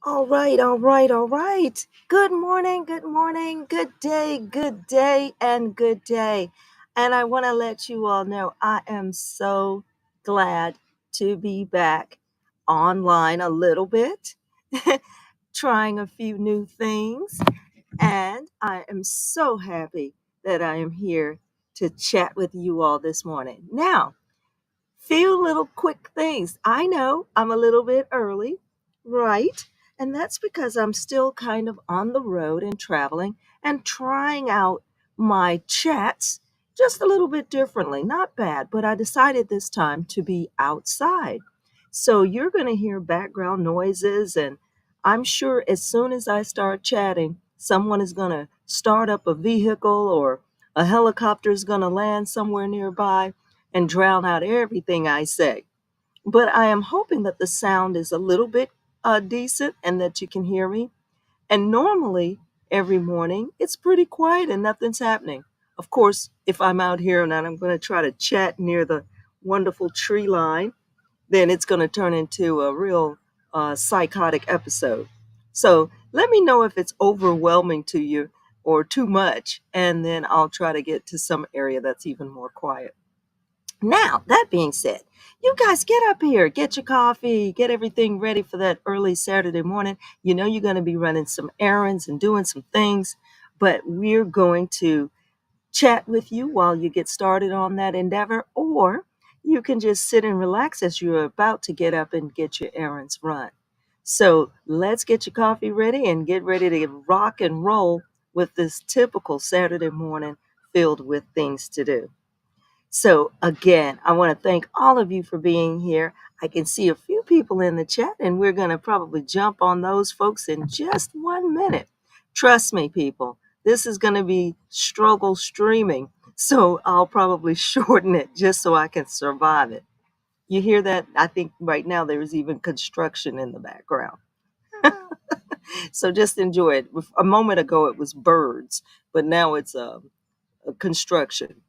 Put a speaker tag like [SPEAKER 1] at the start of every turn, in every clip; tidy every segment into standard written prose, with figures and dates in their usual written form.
[SPEAKER 1] All right, all right, all right. Good morning, good day, and good day. And I want to let you all know I am so glad to be back online a little bit, trying a few new things. And I am so happy that I am here to chat with you all this morning. Now, few little quick things. I know I'm a little bit early, right? And that's because I'm still kind of on the road and traveling and trying out my chats just a little bit differently. Not bad, but I decided this time to be outside. So you're going to hear background noises, and I'm sure as soon as I start chatting, someone is going to start up a vehicle or a helicopter is going to land somewhere nearby and drown out everything I say. But I am hoping that the sound is a little bit decent and that you can hear me. And normally, every morning, it's pretty quiet and nothing's happening. Of course, if I'm out here and I'm going to try to chat near the wonderful tree line, then it's going to turn into a real psychotic episode. So let me know if it's overwhelming to you or too much, and then I'll try to get to some area that's even more quiet. Now, that being said, you guys get up here, get your coffee, get everything ready for that early Saturday morning. You know you're going to be running some errands and doing some things, but we're going to chat with you while you get started on that endeavor, or you can just sit and relax as you're about to get up and get your errands run. So let's get your coffee ready and get ready to rock and roll with this typical Saturday morning filled with things to do. So, again, I want to thank all of you for being here. I can see a few people in the chat, and we're going to probably jump on those folks in just 1 minute. Trust me, people, this is going to be struggle streaming. So, I'll probably shorten it just so I can survive it. You hear that? I think right now there is even construction in the background. So, just enjoy it. A moment ago, it was birds, but now it's a construction.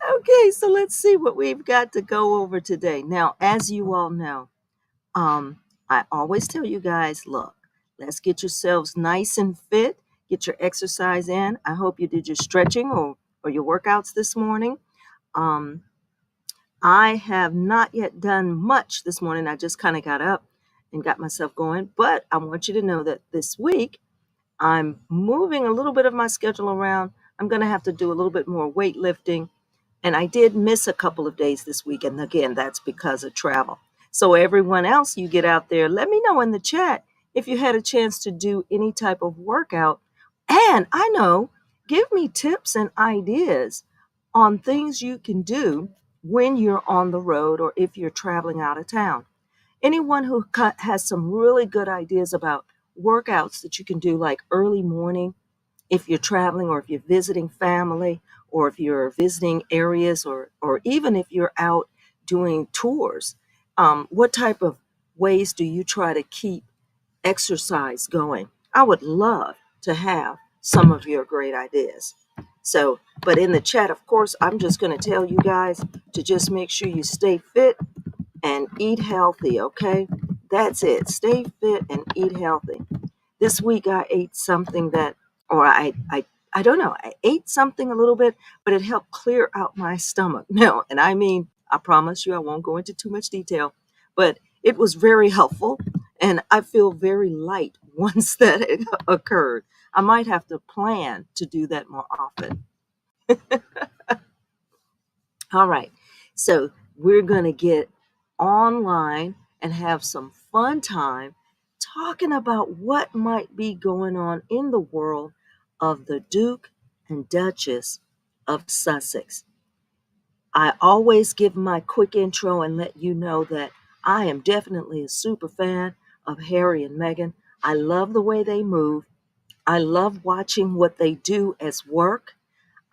[SPEAKER 1] Okay, so let's see what we've got to go over today. Now, as you all know, I always tell you guys, look, let's get yourselves nice and fit, get your exercise in. I hope you did your stretching or your workouts this morning. Um, I have not yet done much this morning. I just kind of got up and got myself going, but I want you to know that this week I'm moving a little bit of my schedule around. I'm going to have to do a little bit more weightlifting, and I did miss a couple of days this week. And again, that's because of travel. So, everyone else, you get out there, let me know in the chat if you had a chance to do any type of workout. And I know, give me tips and ideas on things you can do when you're on the road or if you're traveling out of town. Anyone who has some really good ideas about workouts that you can do, like early morning if you're traveling or if you're visiting family or if you're visiting areas or even if you're out doing tours, what type of ways do you try to keep exercise going? I would love to have some of your great ideas. So, but in the chat, of course, I'm just going to tell you guys to just make sure you stay fit and eat healthy, okay? That's it. Stay fit and eat healthy. This week I ate something that, or I don't know, I ate something a little bit, but it helped clear out my stomach. No, and I mean, I promise you I won't go into too much detail, but it was very helpful, and I feel very light once that it occurred. I might have to plan to do that more often. All right, so we're going to get online and have some fun time talking about what might be going on in the world of the Duke and Duchess of Sussex. I always give my quick intro and let you know that I am definitely a super fan of Harry and Meghan. I love the way they move. I love watching what they do as work.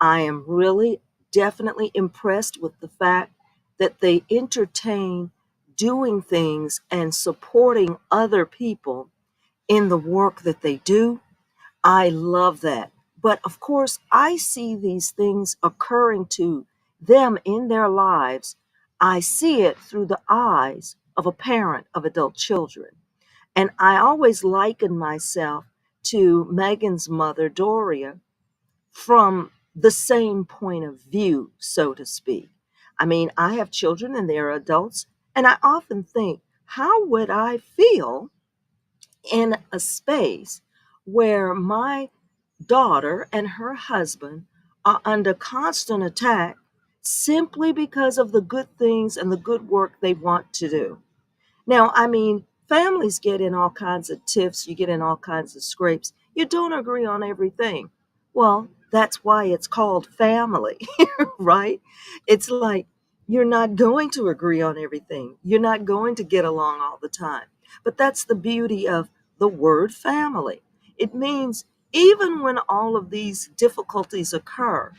[SPEAKER 1] I am really definitely impressed with the fact that they entertain doing things and supporting other people in the work that they do. I love that. But of course, I see these things occurring to them in their lives. I see it through the eyes of a parent of adult children. And I always liken myself to Megan's mother, Doria, from the same point of view, so to speak. I mean, I have children and they're adults, and I often think, how would I feel in a space where my daughter and her husband are under constant attack simply because of the good things and the good work they want to do? Now, I mean, families get in all kinds of tiffs, you get in all kinds of scrapes. You don't agree on everything. Well, that's why it's called family, right? It's like you're not going to agree on everything. You're not going to get along all the time. But that's the beauty of the word family. It means even when all of these difficulties occur,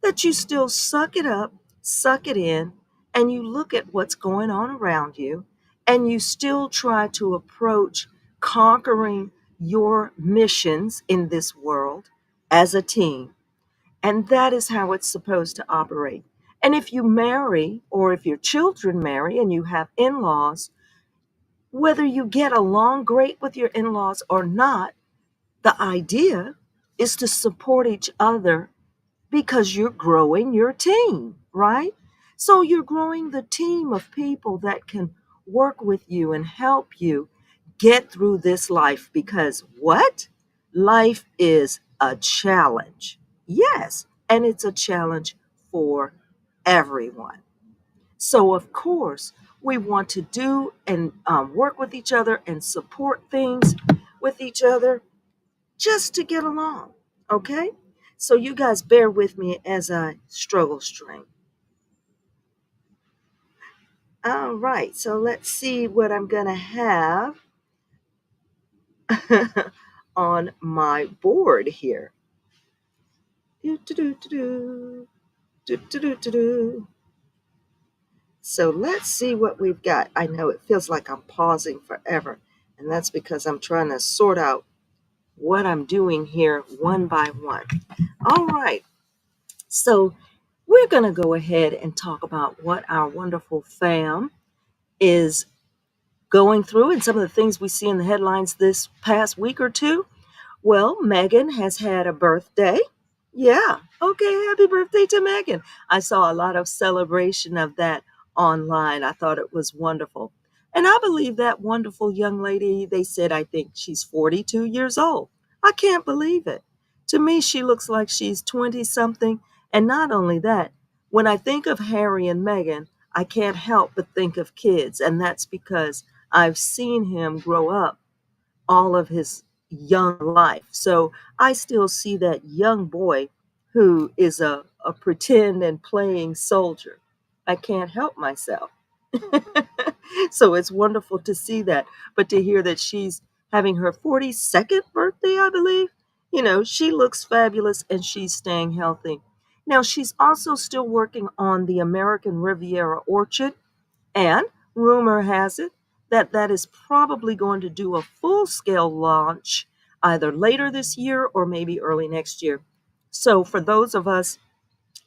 [SPEAKER 1] that you still suck it up, suck it in, and you look at what's going on around you, and you still try to approach conquering your missions in this world as a team. And that is how it's supposed to operate. And if you marry, or if your children marry and you have in laws, whether you get along great with your in laws or not, the idea is to support each other because you're growing your team, right? So you're growing the team of people that can work with you and help you get through this life because what? Life is a challenge. Yes, and it's a challenge for everyone. So, of course, we want to do and work with each other and support things with each other just to get along. Okay? So you guys bear with me as I struggle string. All right. So let's see what I'm going to have on my board here. Do-do-do-do-do. Do-do-do-do-do. So let's see what we've got. I know it feels like I'm pausing forever, and that's because I'm trying to sort out what I'm doing here one by one. All right. So we're going to go ahead and talk about what our wonderful fam is going through and some of the things we see in the headlines this past week or two. Well, Megan has had a birthday. Yeah. Okay. Happy birthday to Megan. I saw a lot of celebration of that online. I thought it was wonderful. And I believe that wonderful young lady, they said, I think she's 42 years old. I can't believe it. To me, she looks like she's 20 something. And not only that, when I think of Harry and Meghan, I can't help but think of kids. And that's because I've seen him grow up all of his young life. So I still see that young boy who is a pretend and playing soldier. I can't help myself. So it's wonderful to see that. But to hear that she's having her 42nd birthday, I believe, she looks fabulous and she's staying healthy. Now, she's also still working on the American Riviera Orchard, and rumor has it that that is probably going to do a full scale launch either later this year or maybe early next year. So, for those of us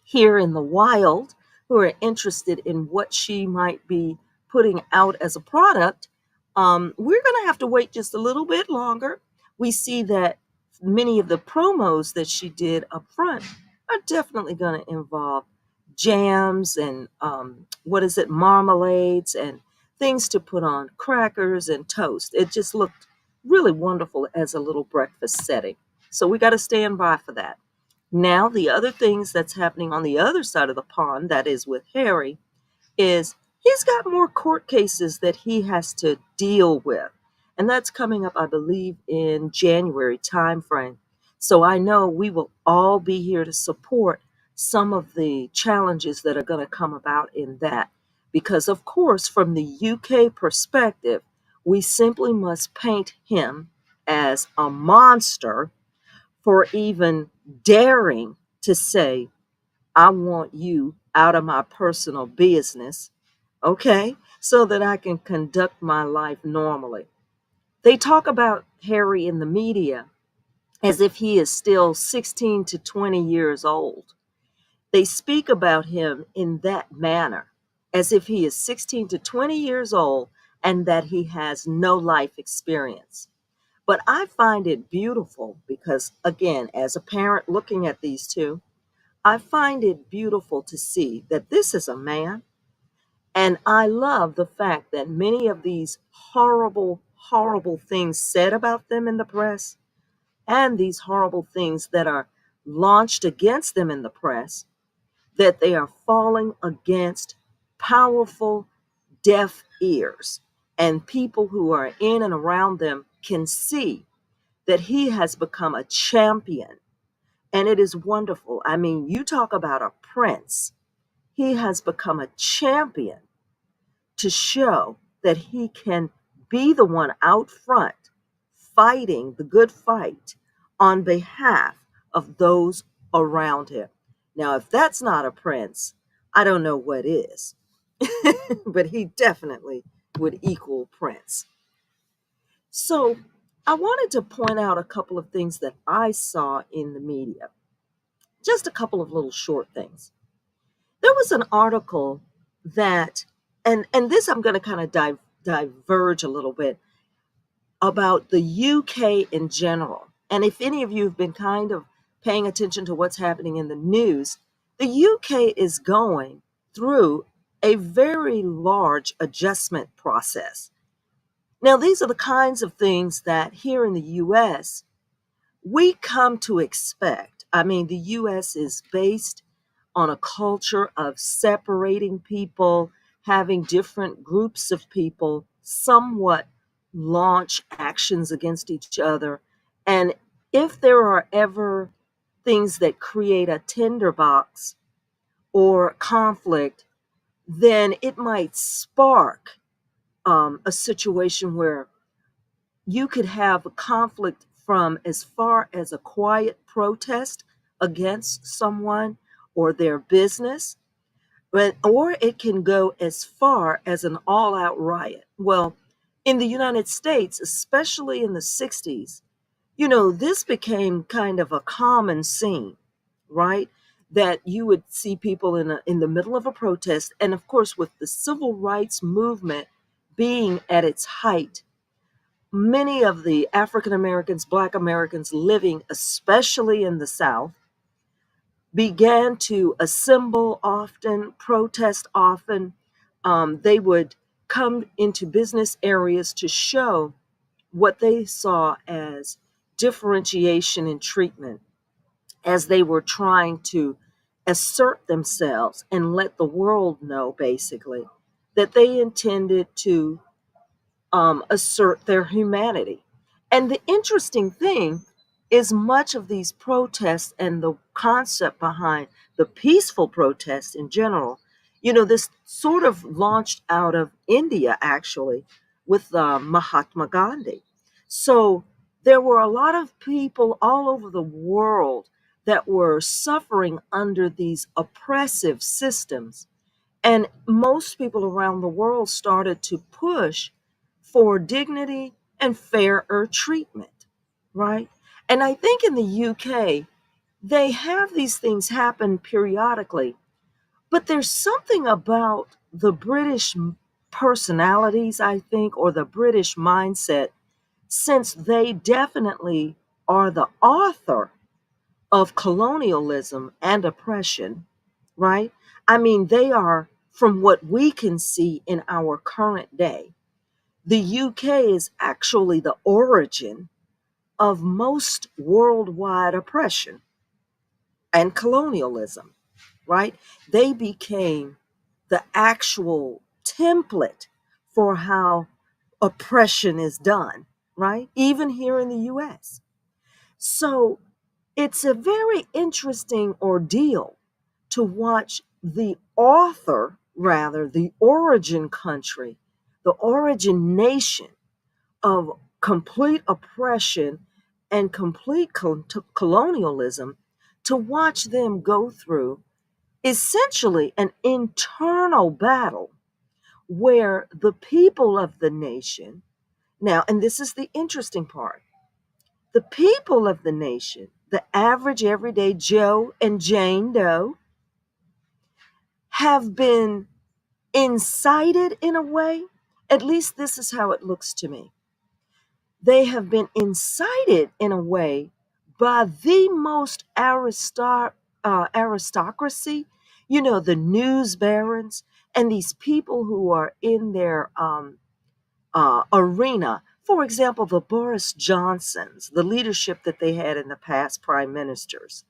[SPEAKER 1] here in the wild who are interested in what she might be putting out as a product, we're going to have to wait just a little bit longer. We see that many of the promos that she did up front are definitely going to involve jams and marmalades and things to put on crackers and toast. It just looked really wonderful as a little breakfast setting. So we got to stand by for that. Now, the other things that's happening on the other side of the pond, that is with Harry, is he's got more court cases that he has to deal with. And that's coming up, I believe, in January timeframe. So I know we will all be here to support some of the challenges that are going to come about in that. Because, of course, from the UK perspective, we simply must paint him as a monster for even daring to say, I want you out of my personal business, okay, so that I can conduct my life normally. They talk about Harry in the media as if he is still 16 to 20 years old. They speak about him in that manner, as if he is 16 to 20 years old and that he has no life experience. But I find it beautiful because, again, as a parent looking at these two, I find it beautiful to see that this is a man. And I love the fact that many of these horrible, horrible things said about them in the press and these horrible things that are launched against them in the press, that they are falling against powerful deaf ears. And people who are in and around them can see that he has become a champion. And it is wonderful. I mean, you talk about a prince. He has become a champion to show that he can be the one out front fighting the good fight on behalf of those around him. Now, if that's not a prince, I don't know what is, but he definitely would equal prince. So, I wanted to point out a couple of things that I saw in the media, just a couple of little short things. There was an article that, and this I'm going to kind of diverge a little bit about the UK in general. And if any of you have been kind of paying attention to what's happening in the news, the UK is going through a very large adjustment process. Now, these are the kinds of things that here in the US we come to expect. I mean, the US is based on a culture of separating people, having different groups of people somewhat launch actions against each other. And if there are ever things that create a tinderbox or conflict, then it might spark a situation where you could have a conflict from as far as a quiet protest against someone or their business, or it can go as far as an all out riot. Well, in the United States, especially in the 60s, this became kind of a common scene, right? That you would see people in the middle of a protest. And of course, with the civil rights movement being at its height, many of the African Americans, Black Americans living, especially in the South, began to assemble often, protest often. They would come into business areas to show what they saw as differentiation in treatment as they were trying to assert themselves and let the world know, basically, that they intended to assert their humanity. And the interesting thing is, much of these protests and the concept behind the peaceful protest in general, this sort of launched out of India, actually, with Mahatma Gandhi. So there were a lot of people all over the world that were suffering under these oppressive systems, and most people around the world started to push for dignity and fairer treatment, right? And I think in the UK, they have these things happen periodically, but there's something about the British personalities, I think, or the British mindset, since they definitely are the author of colonialism and oppression, right? I mean, they are, from what we can see in our current day, the UK is actually the origin of most worldwide oppression and colonialism, right? They became the actual template for how oppression is done, right? Even here in the US. So it's a very interesting ordeal to watch the author, rather, the origin country, the origin nation of complete oppression and complete colonialism, to watch them go through essentially an internal battle where the people of the nation, now, and this is the interesting part, the people of the nation, the average everyday Joe and Jane Doe, have been incited in a way At least this is how it looks to me. They have been incited in a way by the most aristocracy, the news barons and these people who are in their arena. For example, the Boris Johnsons, the leadership that they had in the past, prime ministers,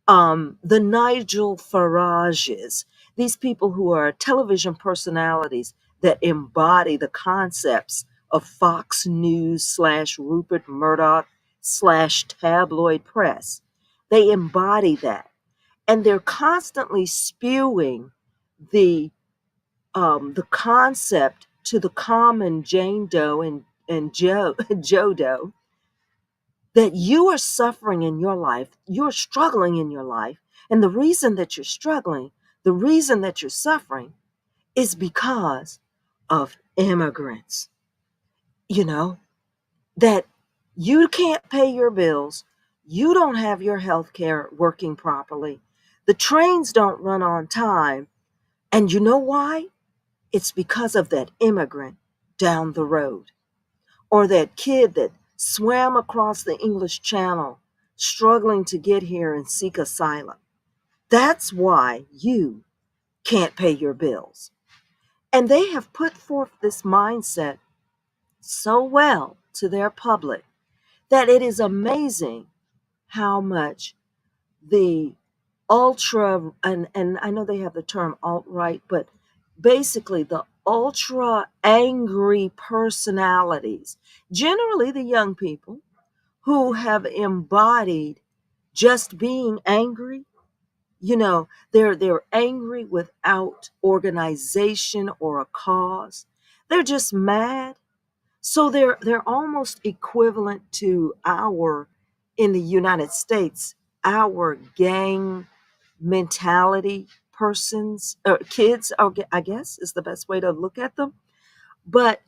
[SPEAKER 1] the Nigel Farages, these people who are television personalities that embody the concepts of Fox News slash Rupert Murdoch slash tabloid press. They embody that. And they're constantly spewing the the concept to the common Jane Doe and Joe Doe that you are suffering in your life, you're struggling in your life, and the reason that you're struggling, the reason that you're suffering is because of immigrants. You know, that you can't pay your bills, you don't have your health care working properly, the trains don't run on time, and you know why? It's because of that immigrant down the road, or that kid that swam across the English Channel struggling to get here and seek asylum. That's why you can't pay your bills. And they have put forth this mindset so well to their public that it is amazing how much the ultra, and I know they have the term alt right, but basically the ultra angry personalities, generally the young people who have embodied just being angry. They're angry without organization or a cause. They're just mad. So they're almost equivalent to our, in the United States, our gang mentality persons or kids, I guess is the best way to look at them. But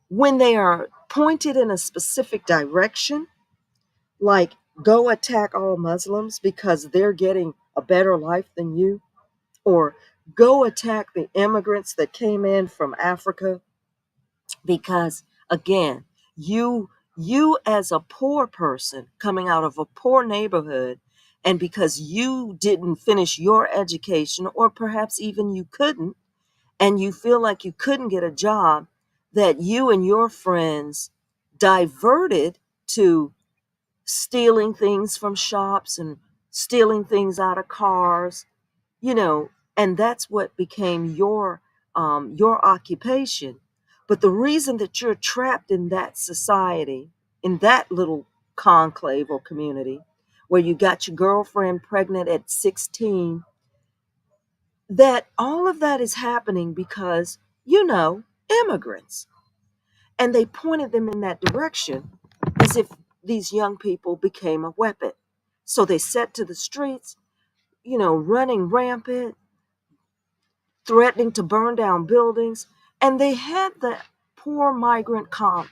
[SPEAKER 1] when they are pointed in a specific direction, like go attack all Muslims because they're getting a better life than you, or go attack the immigrants that came in from Africa because, again, you as a poor person coming out of a poor neighborhood, and because you didn't finish your education, or perhaps even you couldn't, and you feel like you couldn't get a job, that you and your friends diverted to stealing things from shops and stealing things out of cars, you know, and that's what became your occupation. But the reason that you're trapped in that society, in that little conclave or community, where you got your girlfriend pregnant at 16, that all of that is happening because, immigrants. And they pointed them in that direction as if these young people became a weapon. So they set to the streets, running rampant, threatening to burn down buildings. And they had the poor migrant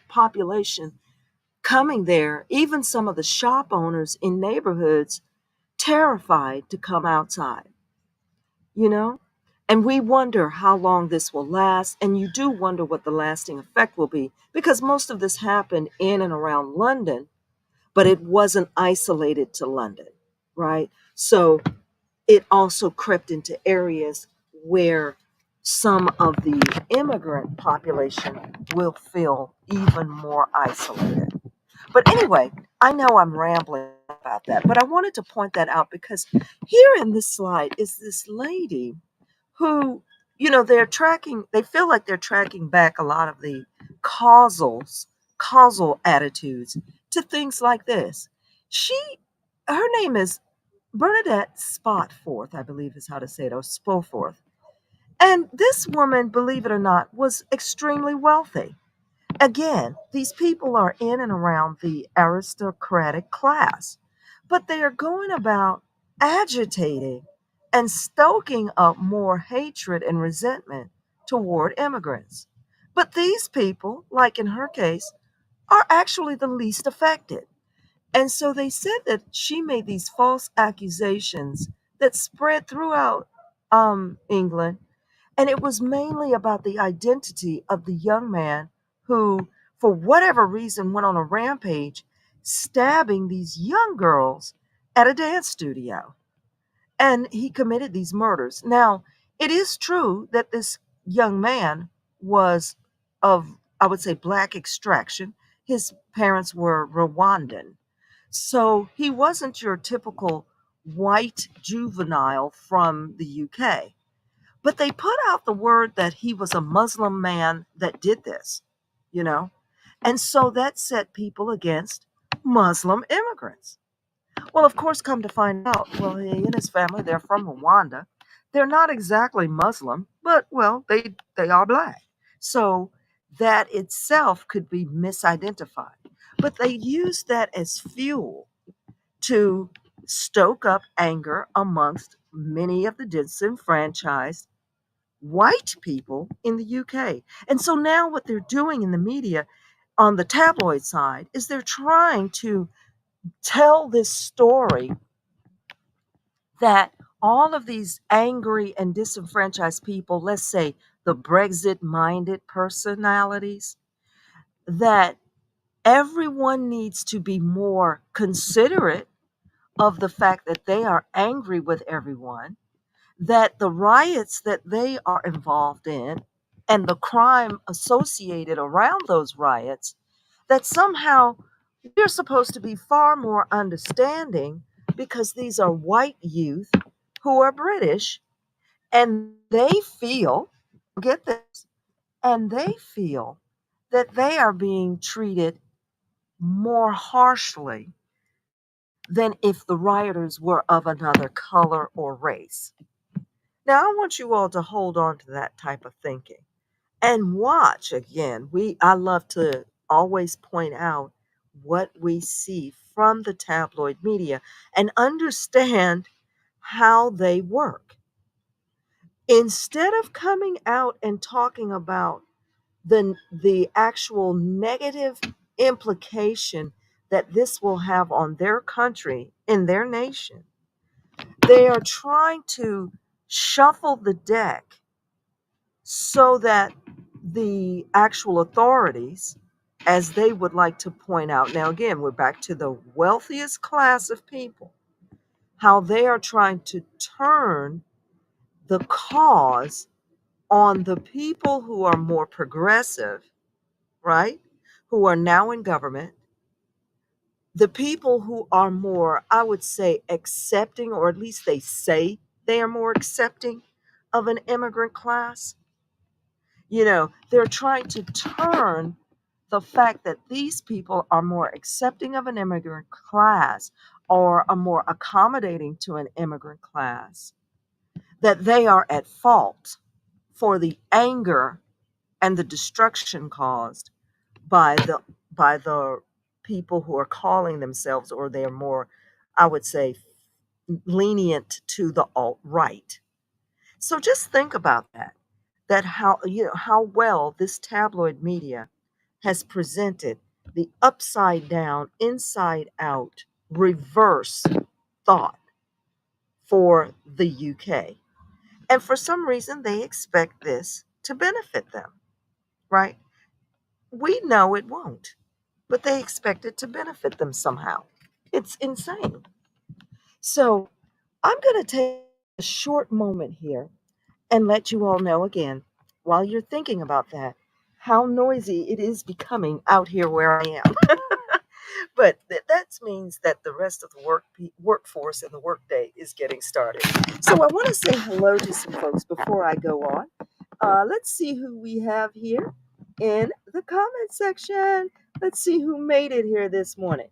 [SPEAKER 1] population coming there, even some of the shop owners in neighborhoods, terrified to come outside, you know? And we wonder how long this will last. And you do wonder what the lasting effect will be, because most of this happened in and around London, but it wasn't isolated to London, right? So it also crept into areas where some of the immigrant population will feel even more isolated. But anyway, I know I'm rambling about that, but I wanted to point that out because here in this slide is this lady who, they feel like they're tracking back a lot of the causal attitudes to things like this. She, her name is Bernadette Spotforth, I believe is how to say it, or Spoforth. And this woman, believe it or not, was extremely wealthy. Again, these people are in and around the aristocratic class, but they are going about agitating and stoking up more hatred and resentment toward immigrants. But these people, like in her case, are actually the least affected. And so they said that she made these false accusations that spread throughout England, And it was mainly about the identity of the young man who, for whatever reason, went on a rampage, stabbing these young girls at a dance studio. And he committed these murders. Now, it is true that this young man was of, I would say, black extraction. His parents were Rwandan. So he wasn't your typical white juvenile from the UK. But they put out the word that he was a Muslim man that did this, you know? And so that set people against Muslim immigrants. Well, of course, come to find out, well, he and his family, they're from Rwanda. They're not exactly Muslim, but, well, they are black. So that itself could be misidentified. But they use that as fuel to stoke up anger amongst many of the disenfranchised white people in the UK. And so now what they're doing in the media on the tabloid side is they're trying to tell this story that all of these angry and disenfranchised people, let's say the Brexit minded personalities, that everyone needs to be more considerate of the fact that they are angry with everyone, that the riots that they are involved in and the crime associated around those riots, that somehow we're supposed to be far more understanding because these are white youth who are British and they feel, get this, and they feel that they are being treated more harshly than if the rioters were of another color or race. Now, I want you all to hold on to that type of thinking and watch again. I love to always point out what we see from the tabloid media and understand how they work. Instead of coming out and talking about the actual negative implication that this will have on their country in their nation, they are trying to shuffle the deck so that the actual authorities, as they would like to point out, now again, we're back to the wealthiest class of people, how they are trying to turn the cause on the people who are more progressive, right? Who are now in government, the people who are more, I would say, accepting, or at least they say they are more accepting of an immigrant class. They're trying to turn the fact that these people are more accepting of an immigrant class or are more accommodating to an immigrant class, that they are at fault for the anger and the destruction caused by the people who are calling themselves, or they're more, I would say, lenient to the alt right. So just think about that how how well this tabloid media has presented the upside down, inside out, reverse thought for the UK. And for some reason they expect this to benefit them, right? We know it won't, but they expect it to benefit them somehow. It's insane. So I'm going to take a short moment here and let you all know again, while you're thinking about that, how noisy it is becoming out here where I am. But that means that the rest of the workforce and the workday is getting started. So I want to say hello to some folks before I go on. Let's see who we have here in the comment section. Let's see who made it here this morning.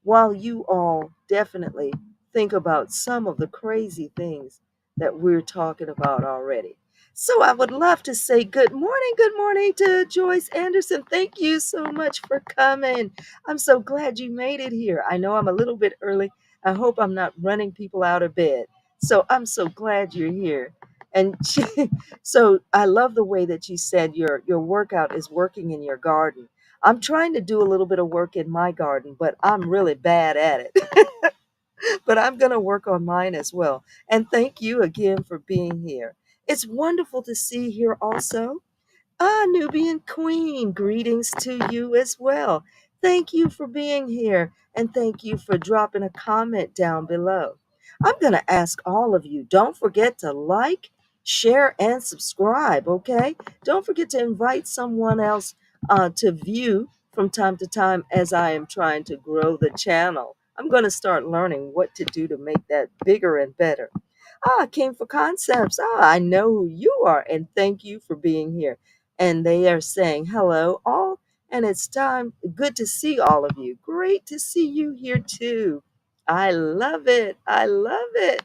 [SPEAKER 1] While you all definitely think about some of the crazy things that we're talking about already. So I would love to say good morning to Joyce Anderson. Thank you so much for coming. I'm so glad you made it here. I know I'm a little bit early. I hope I'm not running people out of bed. So I'm so glad you're here. And so I love the way that you said your workout is working in your garden. I'm trying to do a little bit of work in my garden, but I'm really bad at it. But I'm going to work on mine as well. And thank you again for being here. It's wonderful to see here also. Nubian Queen, greetings to you as well. Thank you for being here and thank you for dropping a comment down below. I'm going to ask all of you, don't forget to like, share, and subscribe, okay? Don't forget to invite someone else to view from time to time as I am trying to grow the channel. I'm going to start learning what to do to make that bigger and better. Came for Concepts. I know who you are, and thank you for being here. And they are saying hello, all, and it's time. Good to see all of you. Great to see you here too. I love it. I love it.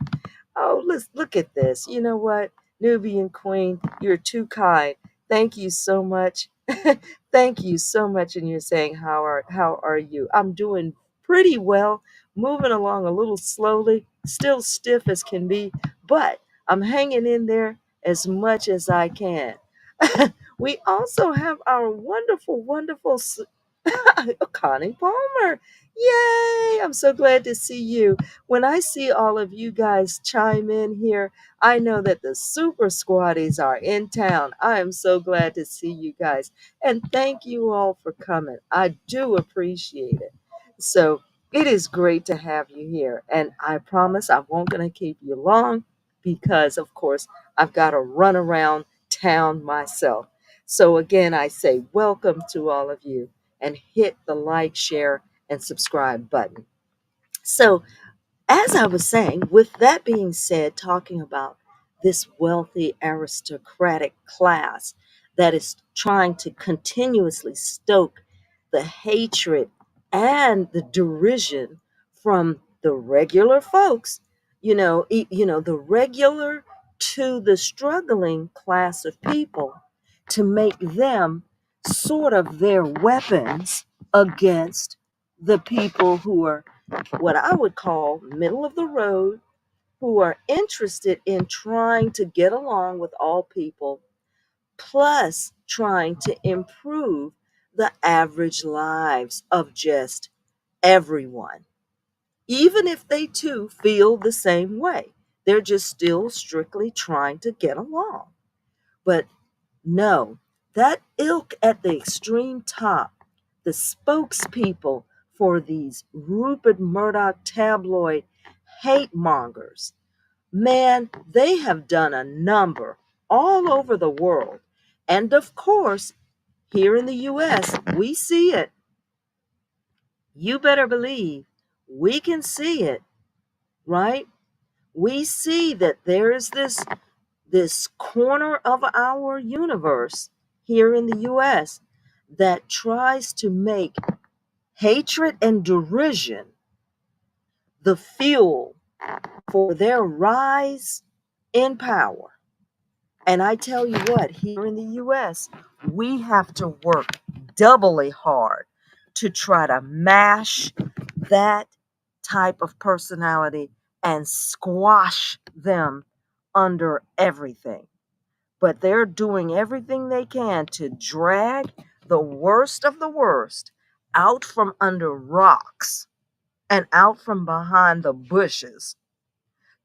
[SPEAKER 1] Oh, let's look at this. You know what? Nubian Queen, you're too kind. Thank you so much. Thank you so much. And you're saying, how are you? I'm doing pretty well, moving along a little slowly, still stiff as can be, but I'm hanging in there as much as I can. We also have our wonderful, wonderful Connie Palmer. Yay! I'm so glad to see you. When I see all of you guys chime in here, I know that the super squatties are in town. I am so glad to see you guys. And thank you all for coming. I do appreciate it. So it is great to have you here. And I promise I won't gonna keep you long because of course I've got to run around town myself. So again, I say welcome to all of you and hit the like, share, and subscribe button. So, as I was saying, with that being said, talking about this wealthy aristocratic class that is trying to continuously stoke the hatred and the derision from the regular folks, the regular to the struggling class of people, to make them sort of their weapons against the people who are what I would call middle of the road, who are interested in trying to get along with all people, plus trying to improve the average lives of just everyone. Even if they too feel the same way, they're just still strictly trying to get along. But no, that ilk at the extreme top, the spokespeople for these Rupert Murdoch tabloid hate mongers, man, they have done a number all over the world. And of course, here in the US, we see it. You better believe we can see it, right? We see that there is this corner of our universe here in the US that tries to make hatred and derision the fuel for their rise in power. And I tell you what, here in the US, we have to work doubly hard to try to mash that type of personality and squash them under everything. But they're doing everything they can to drag the worst of the worst out from under rocks and out from behind the bushes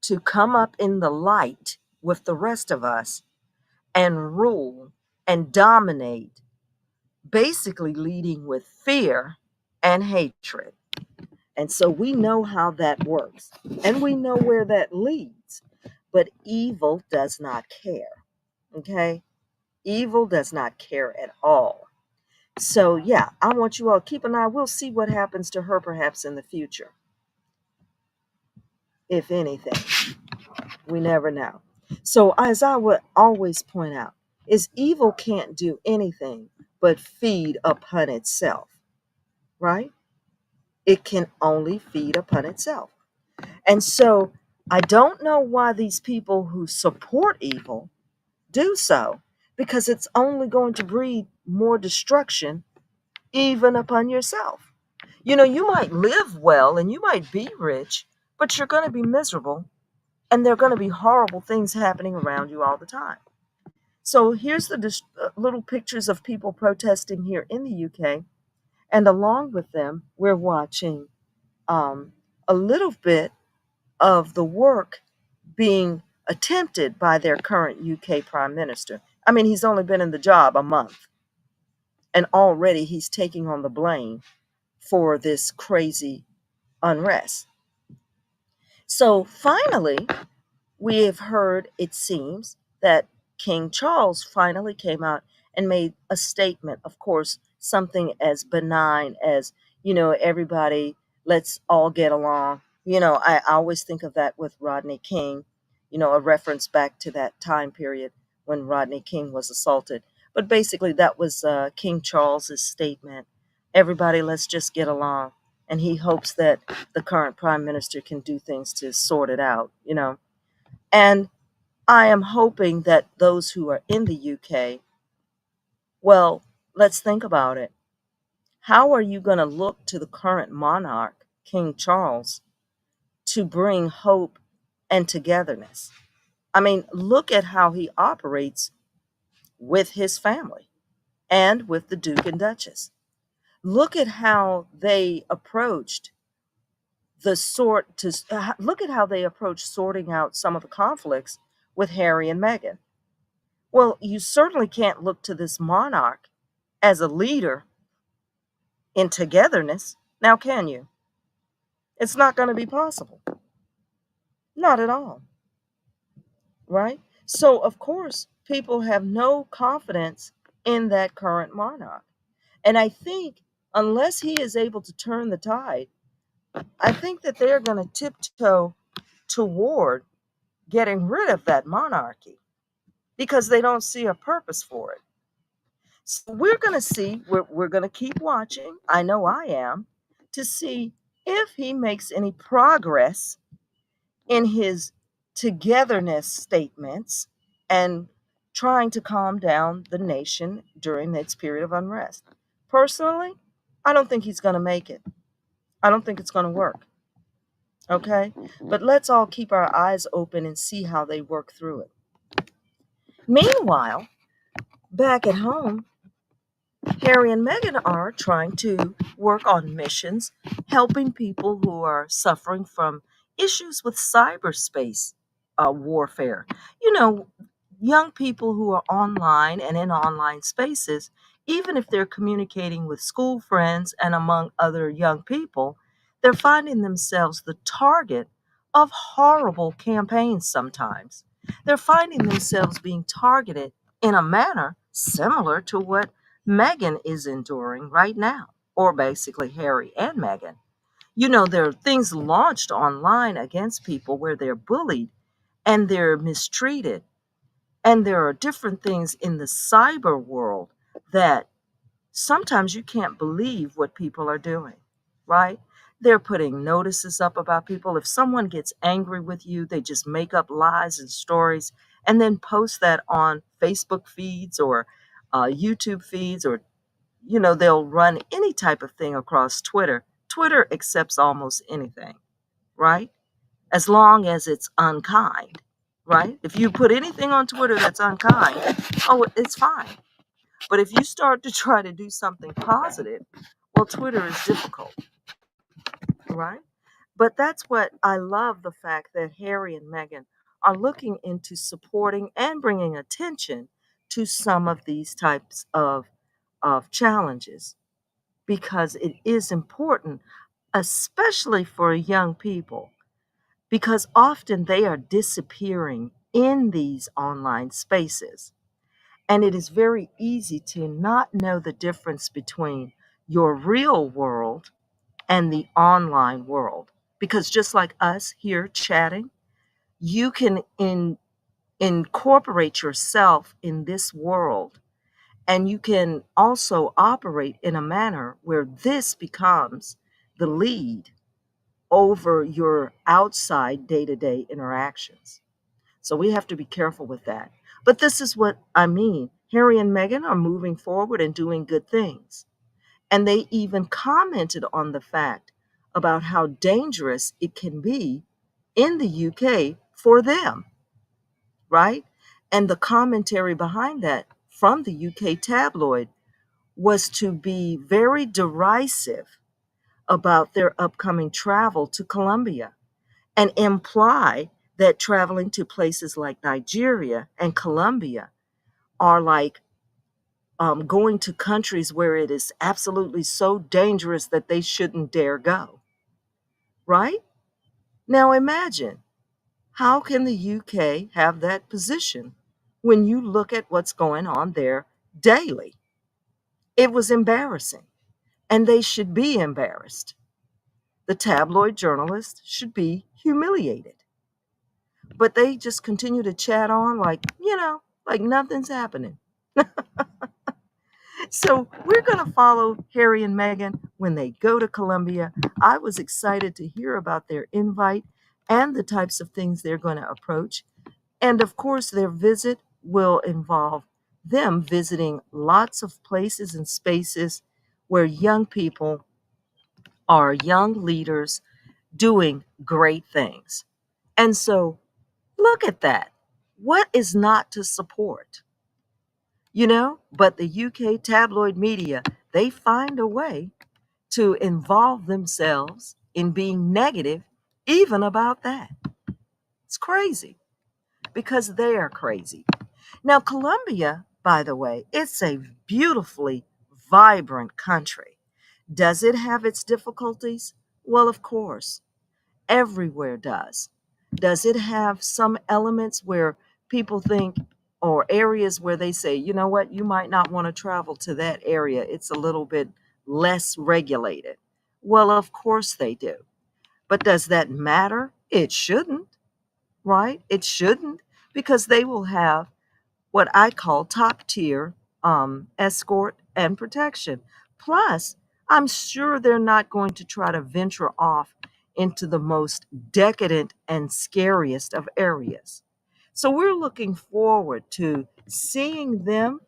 [SPEAKER 1] to come up in the light with the rest of us and rule and dominate, basically leading with fear and hatred. And so we know how that works and we know where that leads. But evil does not care. Okay? Evil does not care at all. So, yeah, I want you all to keep an eye. We'll see what happens to her perhaps in the future. If anything, we never know. So, as I would always point out, is evil can't do anything but feed upon itself, right? It can only feed upon itself. And so, I don't know why these people who support evil do so, because it's only going to breed more destruction even upon yourself. You might live well and you might be rich, but you're going to be miserable and there are going to be horrible things happening around you all the time. So here's the little pictures of people protesting here in the UK. And along with them, we're watching a little bit of the work being attempted by their current UK Prime Minister. I mean, he's only been in the job a month, and already he's taking on the blame for this crazy unrest. So finally, we have heard, it seems, that King Charles finally came out and made a statement. Of course, something as benign as, everybody, let's all get along. I always think of that with Rodney King, a reference back to that time period when Rodney King was assaulted. But basically, that was King Charles's statement. Everybody, let's just get along. And he hopes that the current prime minister can do things to sort it out. And I am hoping that those who are in the UK, well, let's think about it. How are you going to look to the current monarch, King Charles, to bring hope and togetherness? I mean, look at how he operates with his family and with the Duke and Duchess. Look at how they approached look at how they approached sorting out some of the conflicts with Harry and Meghan. Well, you certainly can't look to this monarch as a leader in togetherness. Now, can you? It's not going to be possible. Not at all. Right? So, of course, people have no confidence in that current monarch. And I think unless he is able to turn the tide, I think that they're going to tiptoe toward getting rid of that monarchy because they don't see a purpose for it. So we're going to see, we're going to keep watching. I know I am, to see if he makes any progress in his togetherness statements and trying to calm down the nation during its period of unrest. Personally, I don't think he's going to make it. I don't think it's going to work. Okay? But let's all keep our eyes open and see how they work through it. Meanwhile, back at home, Harry and Meghan are trying to work on missions, helping people who are suffering from issues with cyberspace warfare. You know, young people who are online and in online spaces, even if they're communicating with school friends and among other young people, they're finding themselves the target of horrible campaigns sometimes. They're finding themselves being targeted in a manner similar to what Meghan is enduring right now, or basically Harry and Meghan. There are things launched online against people where they're bullied and they're mistreated. And there are different things in the cyber world that sometimes you can't believe what people are doing, right? They're putting notices up about people. If someone gets angry with you, they just make up lies and stories and then post that on Facebook feeds or YouTube feeds, or they'll run any type of thing across Twitter. Twitter accepts almost anything, right? As long as it's unkind, right? If you put anything on Twitter that's unkind, oh, it's fine. But if you start to try to do something positive, well, Twitter is difficult, right? But that's what I love, the fact that Harry and Meghan are looking into supporting and bringing attention to some of these types of challenges, because it is important, especially for young people, because often they are disappearing in these online spaces. And it is very easy to not know the difference between your real world and the online world. Because just like us here chatting, you can incorporate yourself in this world, and you can also operate in a manner where this becomes the lead over your outside day to day interactions. So we have to be careful with that. But this is what I mean. Harry and Meghan are moving forward and doing good things. And they even commented on the fact about how dangerous it can be in the UK for them, right? And the commentary behind that from the UK tabloid was to be very derisive about their upcoming travel to Colombia and imply that traveling to places like Nigeria and Colombia are like going to countries where it is absolutely so dangerous that they shouldn't dare go, right? Now imagine, how can the UK have that position when you look at what's going on there daily? It was embarrassing, and they should be embarrassed. The tabloid journalists should be humiliated. But they just continue to chat on like, like nothing's happening. So we're going to follow Harry and Meghan when they go to Colombia. I was excited to hear about their invite and the types of things they're going to approach. And of course, their visit will involve them visiting lots of places and spaces where young people are young leaders doing great things. And so look at that. What is not to support? But the UK tabloid media, they find a way to involve themselves in being negative even about that. It's crazy because they are crazy. Now, Colombia, by the way, it's a beautifully vibrant country. Does it have its difficulties? Well, of course, everywhere does. Does it have some elements where people think, or areas where they say, you know what, you might not want to travel to that area? It's a little bit less regulated. Well, of course they do. But does that matter? It shouldn't, right? It shouldn't, because they will have what I call top tier escort and protection. Plus, I'm sure they're not going to try to venture off into the most decadent and scariest of areas. So we're looking forward to seeing them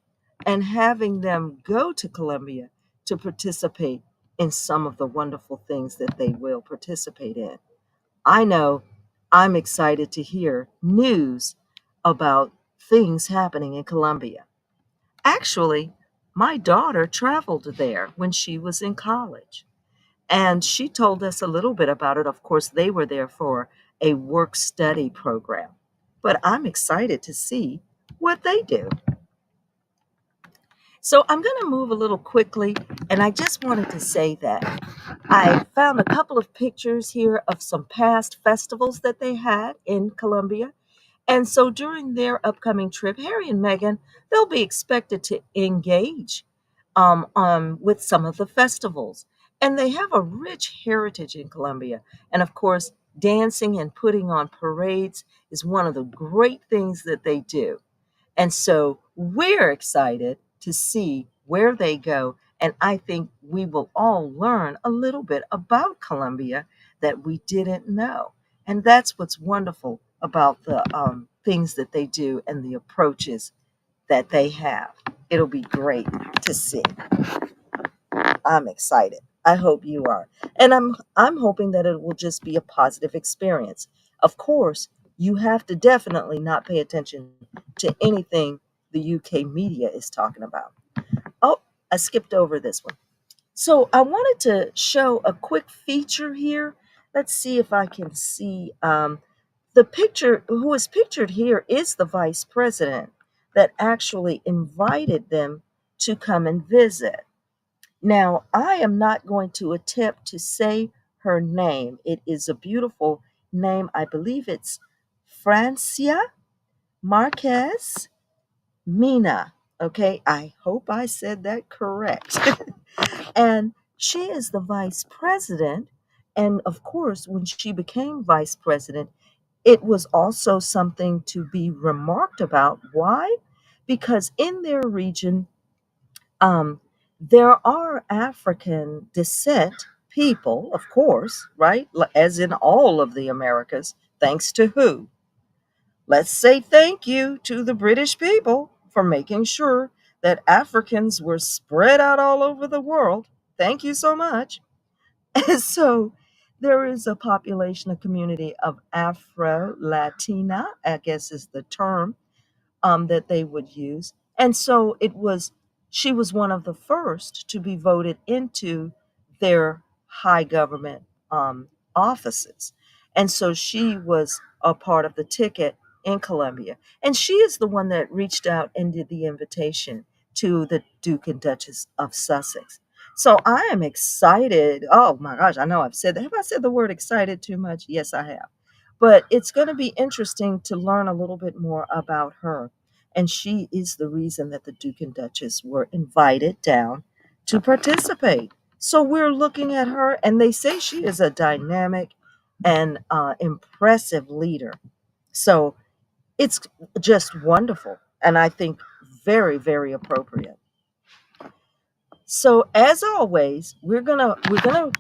[SPEAKER 1] and having them go to Colombia to participate in some of the wonderful things that they will participate in. I know I'm excited to hear news about things happening in Colombia. Actually, my daughter traveled there when she was in college, and she told us a little bit about it. Of course, they were there for a work study program, but I'm excited to see what they do. So I'm going to move a little quickly, and I just wanted to say that I found a couple of pictures here of some past festivals that they had in Colombia. And so during their upcoming trip, Harry and Meghan, they'll be expected to engage with some of the festivals. And they have a rich heritage in Colombia. And of course, dancing and putting on parades is one of the great things that they do. And so we're excited to see where they go. And I think we will all learn a little bit about Colombia that we didn't know. And that's what's wonderful about the things that they do and the approaches that they have. It'll be great to see. I'm excited. I hope you are. And I'm hoping that it will just be a positive experience. Of course, you have to definitely not pay attention to anything the UK media is talking about. Oh, I skipped over this one. So I wanted to show a quick feature here. Let's see if I can see the picture. Who is pictured here is the vice president that actually invited them to come and visit. Now, I am not going to attempt to say her name. It is a beautiful name. I believe it's Francia Marquez Mina. Okay, I hope I said that correct. And she is the vice president. And of course, when she became vice president, it was also something to be remarked about. Why? Because in their region, um, there are African descent people, of course, right? As in all of the Americas, thanks to who? Let's say thank you to the British people for making sure that Africans were spread out all over the world. Thank you so much. And so there is a population, a community of Afro Latina, I guess is the term that they would use. And so she was one of the first to be voted into their high government offices. And so she was are part of the ticket in Columbia. And she is the one that reached out and did the invitation to the Duke and Duchess of Sussex. So I am excited. Oh my gosh, I know I've said that. Have I said the word excited too much? Yes, I have. But it's going to be interesting to learn a little bit more about her. And she is the reason that the Duke and Duchess were invited down to participate. So we're looking at her, and they say she is a dynamic and impressive leader. So it's just wonderful. And I think very, very appropriate. So as always, we're gonna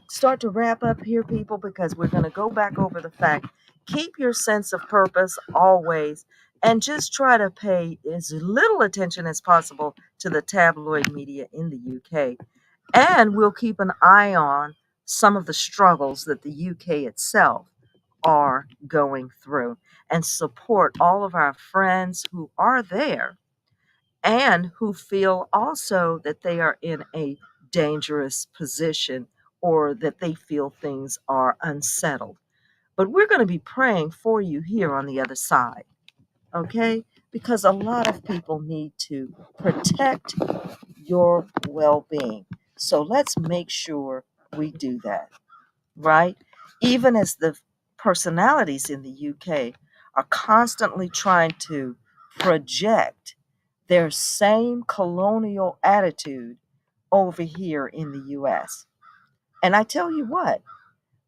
[SPEAKER 1] start to wrap up here, people, because we're gonna go back over the fact. Keep your sense of purpose always, and just try to pay as little attention as possible to the tabloid media in the UK. And we'll keep an eye on some of the struggles that the UK itself are going through, and support all of our friends who are there and who feel also that they are in a dangerous position or that they feel things are unsettled. But we're going to be praying for you here on the other side, okay? Because a lot of people need to protect your well being. So let's make sure we do that, right? Even as the personalities in the UK are constantly trying to project their same colonial attitude over here in the US. And I tell you what,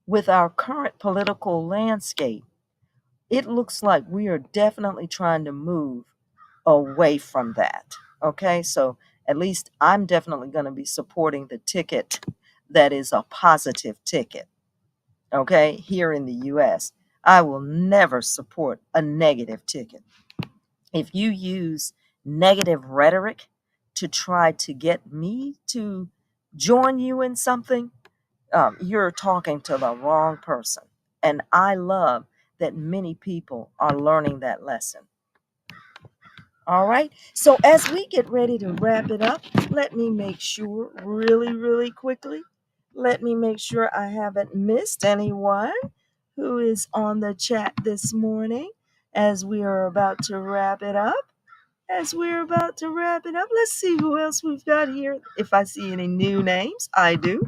[SPEAKER 1] with our current political landscape, it looks like we are definitely trying to move away from that. Okay, so at least I'm definitely going to be supporting the ticket that is a positive ticket. Okay, here in the US, I will never support a negative ticket. If you use negative rhetoric to try to get me to join you in something, you're talking to the wrong person. And I love that many people are learning that lesson. All right. So as we get ready to wrap it up, let me make sure really, really quickly. Let me make sure I haven't missed anyone who is on the chat this morning as we are about to wrap it up. As we're about to wrap it up, let's see who else we've got here. If I see any new names, I do.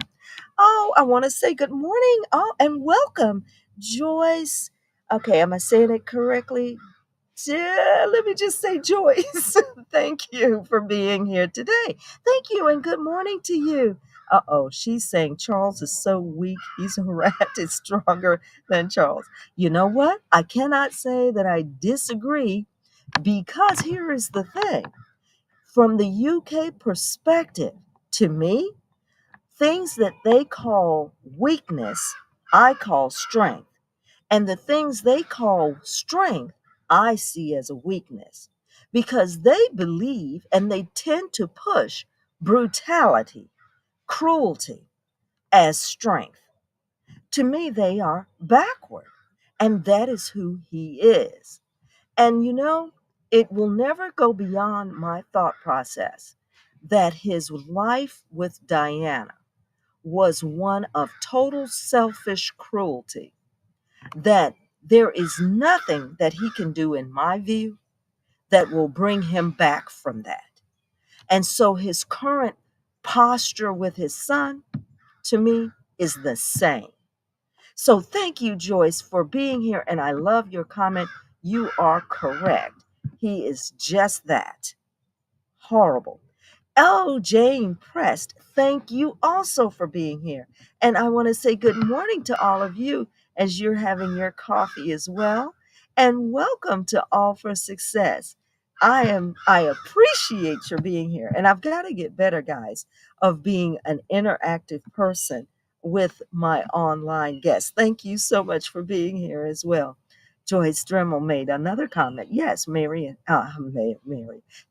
[SPEAKER 1] Oh, I want to say good morning. Oh, and welcome, Joyce. Okay, am I saying it correctly? Yeah, let me just say, Joyce, thank you for being here today. Thank you, and good morning to you. Uh-oh, she's saying Charles is so weak, he's a rat, is stronger than Charles. You know what? I cannot say that I disagree, because here is the thing. From the UK perspective, to me, things that they call weakness, I call strength. And the things they call strength, I see as a weakness, because they believe and they tend to push brutality, cruelty as strength. To me, they are backward. And that is who he is. And you know, it will never go beyond my thought process that his life with Diana was one of total selfish cruelty, that there is nothing that he can do, in my view, that will bring him back from that. And so his current posture with his son, to me, is the same. So thank you, Joyce, for being here. And I love your comment. You are correct. He is just that. Horrible. Oh, Jane Prest, thank you also for being here. And I want to say good morning to all of you as you're having your coffee as well. And welcome to All for Success. I appreciate your being here. And I've got to get better, guys, of being an interactive person with my online guests. Thank you so much for being here as well. Joyce Dremel made another comment. Yes, Meghan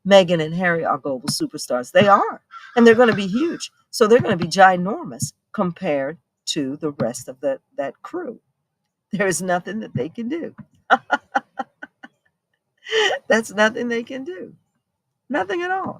[SPEAKER 1] and Harry are global superstars. They are. And they're going to be huge. So they're going to be ginormous compared to the rest of that crew. There's nothing that they can do. That's nothing they can do. Nothing at all.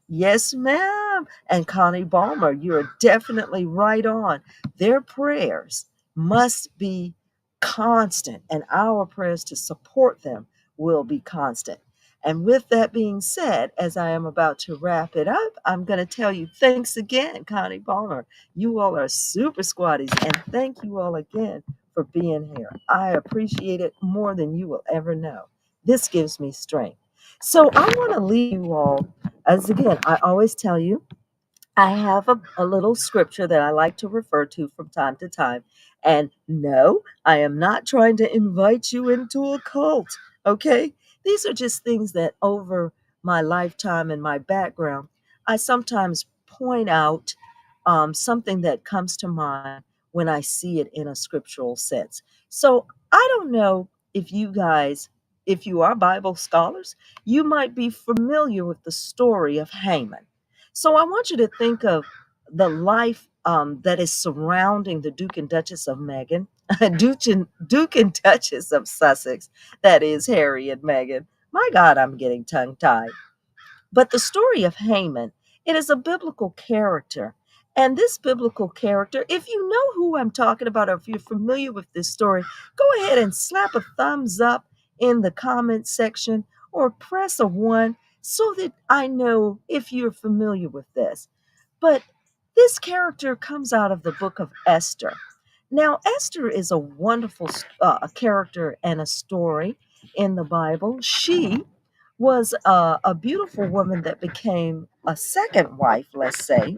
[SPEAKER 1] Yes, ma'am. And Connie Balmer, you're definitely right on. Their prayers must be constant, and our prayers to support them will be constant. And with that being said, as I am about to wrap it up, I'm going to tell you thanks again, Connie Palmer. You all are super squatties, and thank you all again for being here. I appreciate it more than you will ever know. This gives me strength. So I want to leave you all, as again, I always tell you, I have a little scripture that I like to refer to from time to time. And no, I am not trying to invite you into a cult, okay? These are just things that over my lifetime and my background, I sometimes point out something that comes to mind when I see it in a scriptural sense. So I don't know if you guys, if you are Bible scholars, you might be familiar with the story of Haman. So I want you to think of the life that is surrounding the Duke and Duchess of Meghan, Duke and Duchess of Sussex, that is Harry and Meghan. My God, I'm getting tongue tied. But the story of Haman, it is a biblical character. And this biblical character, if you know who I'm talking about, or if you're familiar with this story, go ahead and slap a thumbs up in the comment section or press a one so that I know if you're familiar with this. But this character comes out of the book of Esther. Now, Esther is a wonderful character and a story in the Bible. She was a beautiful woman that became a second wife, let's say.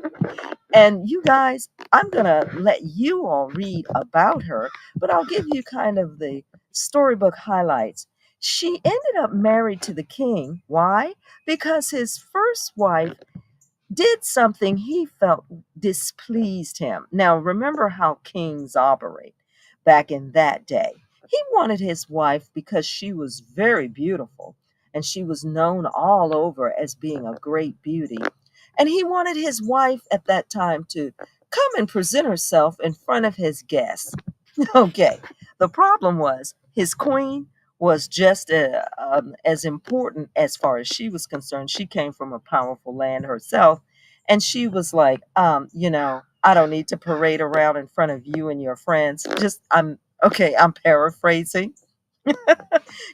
[SPEAKER 1] And you guys, I'm going to let you all read about her, but I'll give you kind of the storybook highlights. She ended up married to the king. Why? Because his first wife did something he felt displeased him. Now, remember how kings operate back in that day. He wanted his wife because she was very beautiful and she was known all over as being a great beauty. And he wanted his wife at that time to come and present herself in front of his guests. Okay. The problem was his queen was just as important as far as she was concerned. She came from a powerful land herself. And she was like, I don't need to parade around in front of you and your friends. I'm paraphrasing.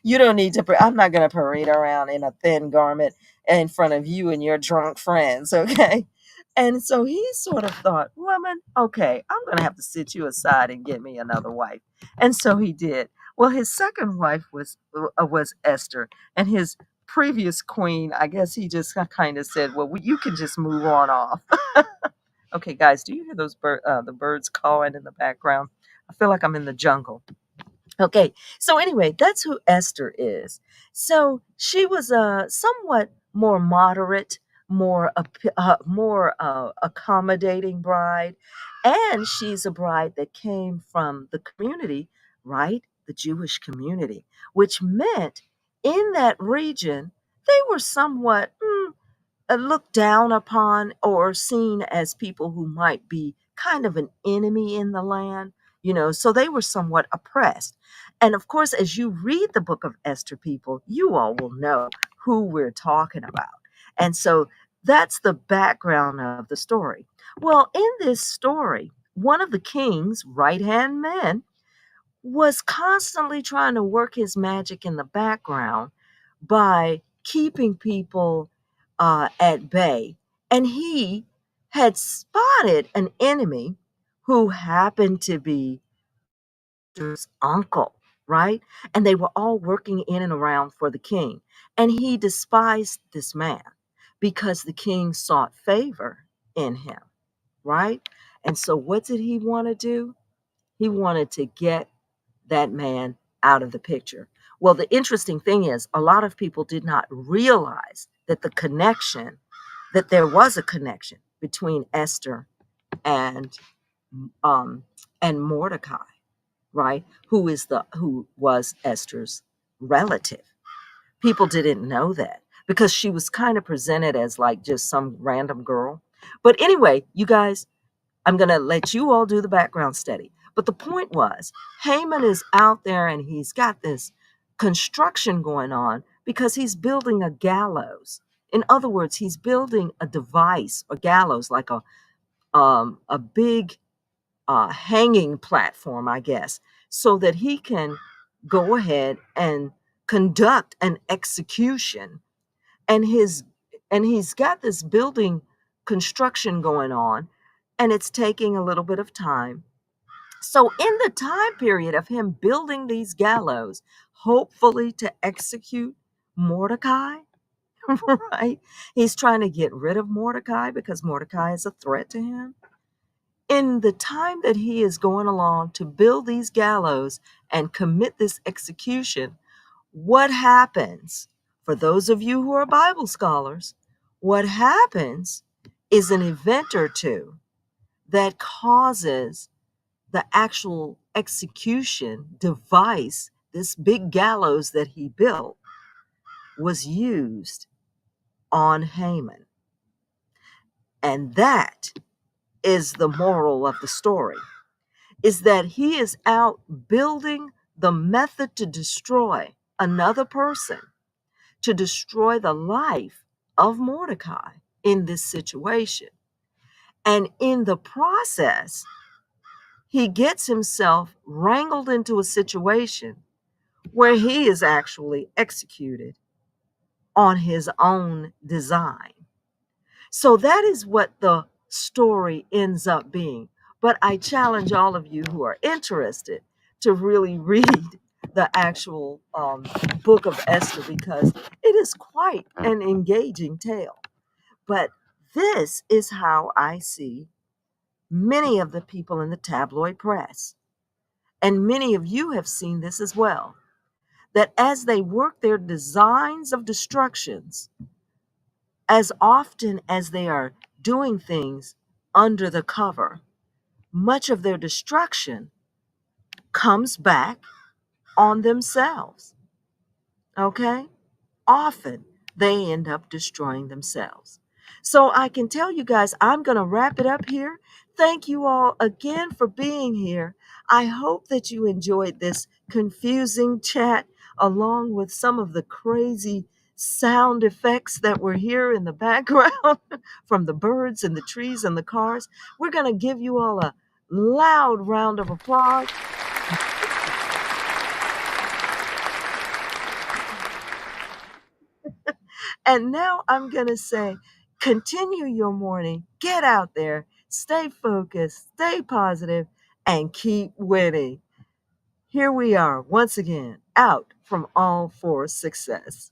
[SPEAKER 1] You don't need to, I'm not going to parade around in a thin garment in front of you and your drunk friends. Okay. And so he sort of thought, woman, okay, I'm going to have to sit you aside and get me another wife. And so he did. Well, his second wife was Esther, and his previous queen, I guess he just kind of said, well, you can just move on off. Okay, guys, do you hear those the birds cawing in the background? I feel like I'm in the jungle. Okay, so anyway, that's who Esther is. So she was a somewhat more moderate, more accommodating bride, and she's a bride that came from the community, right? The Jewish community, which meant in that region they were somewhat looked down upon or seen as people who might be kind of an enemy in the land, so they were somewhat oppressed. And of course, as you read the book of Esther, people, you all will know who we're talking about. And so that's the background of the story. Well, in this story, one of the king's right hand men was constantly trying to work his magic in the background by keeping people at bay. And he had spotted an enemy who happened to be his uncle, right? And they were all working in and around for the king. And he despised this man because the king sought favor in him, right? And so what did he want to do? He wanted to get that man out of the picture. Well, the interesting thing is, a lot of people did not realize that that there was a connection between Esther and um, and Mordecai, right? Who was Esther's relative. People didn't know that because she was kind of presented as like just some random girl. But anyway, you guys, I'm going to let you all do the background study. But the point was, Haman is out there and he's got this construction going on because he's building a gallows. In other words, he's building a device, a gallows, like a big hanging platform, I guess, so that he can go ahead and conduct an execution. And he's got this building construction going on, and it's taking a little bit of time. So in the time period of him building these gallows, hopefully to execute Mordecai, right? He's trying to get rid of Mordecai because Mordecai is a threat to him. In the time that he is going along to build these gallows and commit this execution, what happens? For those of you who are Bible scholars, what happens is an event or two that causes the actual execution device, this big gallows that he built, was used on Haman. And that is the moral of the story, is that he is out building the method to destroy another person, to destroy the life of Mordecai in this situation. And in the process, he gets himself wrangled into a situation where he is actually executed on his own design. So that is what the story ends up being. But I challenge all of you who are interested to really read the actual book of Esther, because it is quite an engaging tale. But this is how I see many of the people in the tabloid press. And many of you have seen this as well, that as they work their designs of destructions, as often as they are doing things under the cover, much of their destruction comes back on themselves. Okay? Often they end up destroying themselves. So I can tell you guys, I'm going to wrap it up here. Thank you all again for being here. I hope that you enjoyed this confusing chat along with some of the crazy sound effects that were here in the background from the birds and the trees and the cars. We're going to give you all a loud round of applause. And now I'm going to say, continue your morning, get out there, stay focused, stay positive, and keep winning. Here we are once again, out from All for Success.